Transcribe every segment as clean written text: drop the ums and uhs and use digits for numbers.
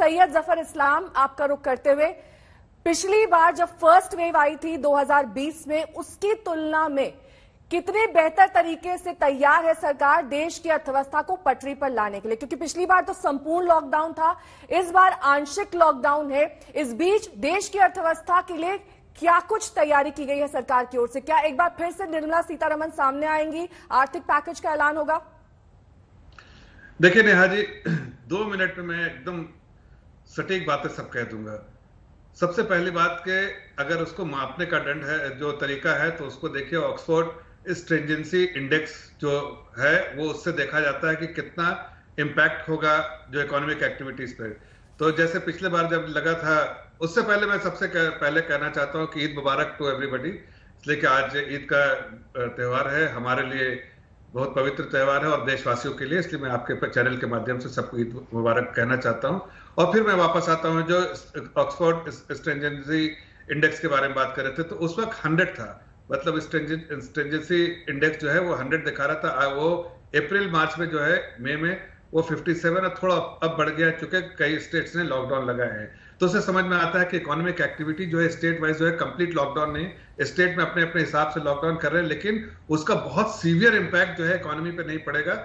सैयद जफर इस्लाम, आपका रुख करते हुए, पिछली बार जब फर्स्ट वेव आई थी 2020 में, उसकी तुलना में कितने बेहतर तरीके से तैयार है सरकार देश की अर्थव्यवस्था को पटरी पर लाने के लिए? क्योंकि पिछली बार तो संपूर्ण लॉकडाउन था, इस बार आंशिक लॉकडाउन है। इस बीच देश की अर्थव्यवस्था के लिए क्या कुछ तैयारी की गई है सरकार की ओर से? क्या एक बार फिर से निर्मला सीतारमण सामने आएंगी, आर्थिक पैकेज का ऐलान होगा? देखिए नेहा जी, 2 मिनट में मैं एकदम सटीक बातें सब कह दूंगा। सबसे पहली बात के अगर उसको मापने का दंड है, जो तरीका है, तो उसको देखिए, ऑक्सफोर्ड स्ट्रिंजेंसी इंडेक्स जो है वो उससे देखा जाता है कि कितना इम्पैक्ट होगा जो इकोनॉमिक एक्टिविटीज पे। तो जैसे पिछले बार जब लगा था, उससे पहले मैं सबसे पहले कहना चाहता हूँ कि ईद मुबारक टू एवरीबॉडी, इसलिए कि आज ईद का त्यौहार है, हमारे लिए बहुत पवित्र त्यौहार है और देशवासियों के लिए, इसलिए मैं आपके चैनल के माध्यम से सबको ईद मुबारक कहना चाहता हूं। और फिर मैं वापस आता हूं, जो ऑक्सफोर्ड स्ट्रिंजेंसी इंडेक्स के बारे में बात कर रहे थे, तो उस वक्त 100 था, मतलब स्ट्रिंजेंसी इंडेक्स जो है वो 100 दिखा रहा था। वो अप्रैल मार्च में जो है, मई में वो 57 और थोड़ा अब बढ़ गया, चूंकि कई स्टेट्स ने लॉकडाउन लगाए हैं। तो उससे समझ में आता है कि इकोनॉमिक एक्टिविटी जो है स्टेट वाइज जो है, कंप्लीट लॉकडाउन नहीं, स्टेट में अपने अपने हिसाब से लॉकडाउन कर रहे हैं, लेकिन उसका बहुत सीवियर इंपैक्ट जो है इकोनॉमी पे नहीं पड़ेगा।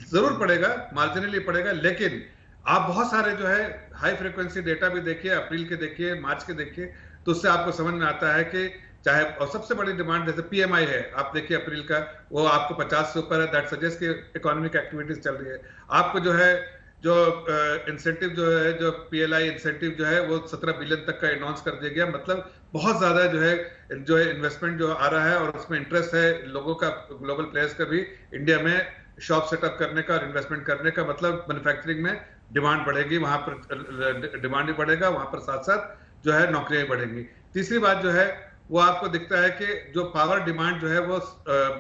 जरूर पड़ेगा, मार्जिनली पड़ेगा, लेकिन आप बहुत सारे जो है हाई फ्रीक्वेंसी डेटा भी देखिए, अप्रैल के देखिए, मार्च के देखिए, तो उससे आपको समझ में आता है कि चाहे, और सबसे बड़ी डिमांड जैसे पीएमआई है, आप देखिए अप्रैल का, वो आपको 50 से ऊपर है, दैट सजेस्ट कि इकोनॉमिक एक्टिविटीज चल रही है। आपको जो है जो इंसेंटिव जो है, जो पीएलआई इंसेंटिव जो है वो 17 बिलियन तक का अनाउंस कर दिया गया, मतलब बहुत ज्यादा जो है इन्वेस्टमेंट जो आ रहा है, और उसमें इंटरेस्ट है लोगों का, ग्लोबल प्लेयर्स का भी इंडिया में शॉप सेटअप करने का और इन्वेस्टमेंट करने का। मतलब मैन्युफैक्चरिंग में डिमांड बढ़ेगी, वहां पर डिमांड भी बढ़ेगा, वहां पर साथ साथ जो है नौकरियां बढ़ेंगी। तीसरी बात जो है वो आपको दिखता है कि जो पावर डिमांड जो है वो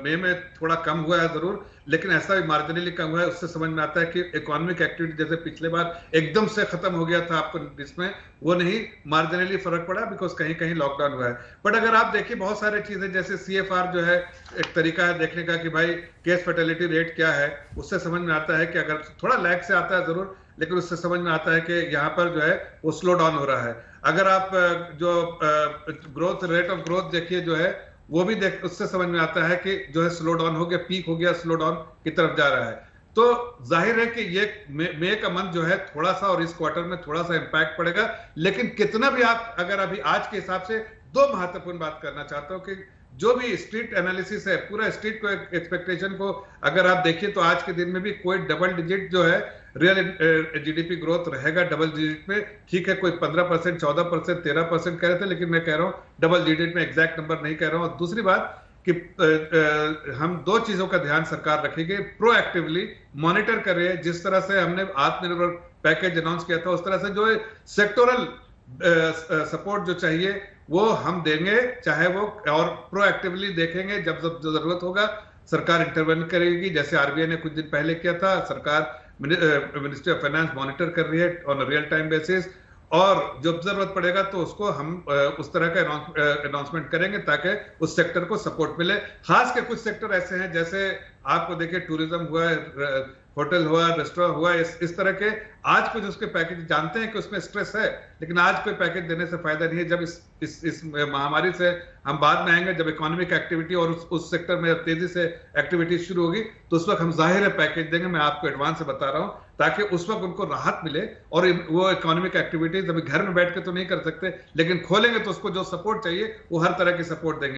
मई में थोड़ा कम हुआ है जरूर, लेकिन ऐसा भी मार्जिनली कम हुआ है। उससे समझ में आता है कि इकोनॉमिक एक्टिविटी जैसे पिछले बार एकदम से खत्म हो गया था आपको इसमें, वो नहीं, मार्जिनली फर्क पड़ा, बिकॉज कहीं कहीं लॉकडाउन हुआ है। बट अगर आप देखिए बहुत सारी चीजें, जैसे सीएफआर जो है एक तरीका है देखने का कि भाई केस फर्टिलिटी रेट क्या है, उससे समझ में आता है कि अगर थोड़ा लैग से आता है जरूर, लेकिन उससे समझ में आता है कि यहाँ पर जो है वो स्लो डाउन हो रहा है। अगर आप जो ग्रोथ, रेट ऑफ ग्रोथ देखिए जो है, वो भी देख, उससे समझ में आता है कि जो है स्लो डाउन हो गया, पीक हो गया, स्लो डाउन की तरफ जा रहा है। तो जाहिर है कि ये मई का मंथ जो है थोड़ा सा, और इस क्वार्टर में थोड़ा सा इंपैक्ट पड़ेगा, लेकिन कितना भी आप अगर अभी आज के हिसाब से 2 महत्वपूर्ण बात करना चाहता हूं कि जो भी स्ट्रीट एनालिसिस है, पूरा स्ट्रीट को एक्सपेक्टेशन को अगर आप देखिए, तो आज के दिन में भी कोई डबल डिजिट जो है रियल जीडीपी ग्रोथ रहेगा डबल डिजिट में। ठीक है, कोई 15%, 14%, 13% कह रहे थे, लेकिन मैं कह रहा हूं डबल डिजिट में, एग्जैक्ट नंबर नहीं कह रहा हूं। और दूसरी बात कि हम 2 चीजों का ध्यान सरकार रखेगी, प्रोएक्टिवली मॉनिटर कर रही है, जिस तरह से हमने आत्मनिर्भर पैकेज अनाउंस किया था, उस तरह से जो सेक्टोरल सपोर्ट जो चाहिए वो हम देंगे, चाहे वो, और प्रोएक्टिवली देखेंगे, जब जब जरूरत होगा सरकार इंटरवेन करेगी, जैसे आरबीआई ने कुछ दिन पहले किया था। सरकार, मिनिस्ट्री ऑफ फाइनेंस मॉनिटर कर रही है ऑन रियल टाइम बेसिस, और जब जरूरत पड़ेगा तो उसको हम उस तरह का अनाउंसमेंट करेंगे ताकि उस सेक्टर को सपोर्ट मिले। खास के कुछ सेक्टर ऐसे हैं, जैसे आपको देखिए टूरिज्म हुआ, होटल हुआ, रेस्टोरेंट हुआ, इस तरह के आज कुछ उसके पैकेज, जानते हैं कि उसमें स्ट्रेस है, लेकिन आज कोई पैकेज देने से फायदा नहीं है। जब इस महामारी से हम बाद में आएंगे, जब इकोनॉमिक एक्टिविटी और उस सेक्टर में तेजी से एक्टिविटी शुरू होगी, तो उस वक्त हम जाहिर है पैकेज देंगे। मैं आपको एडवांस से बता रहा हूं, ताकि उस वक्त उनको राहत मिले, और वो इकोनॉमिक एक्टिविटीज अभी घर में बैठ के तो नहीं कर सकते, लेकिन खोलेंगे तो उसको जो सपोर्ट चाहिए वो हर तरह की सपोर्ट देंगे।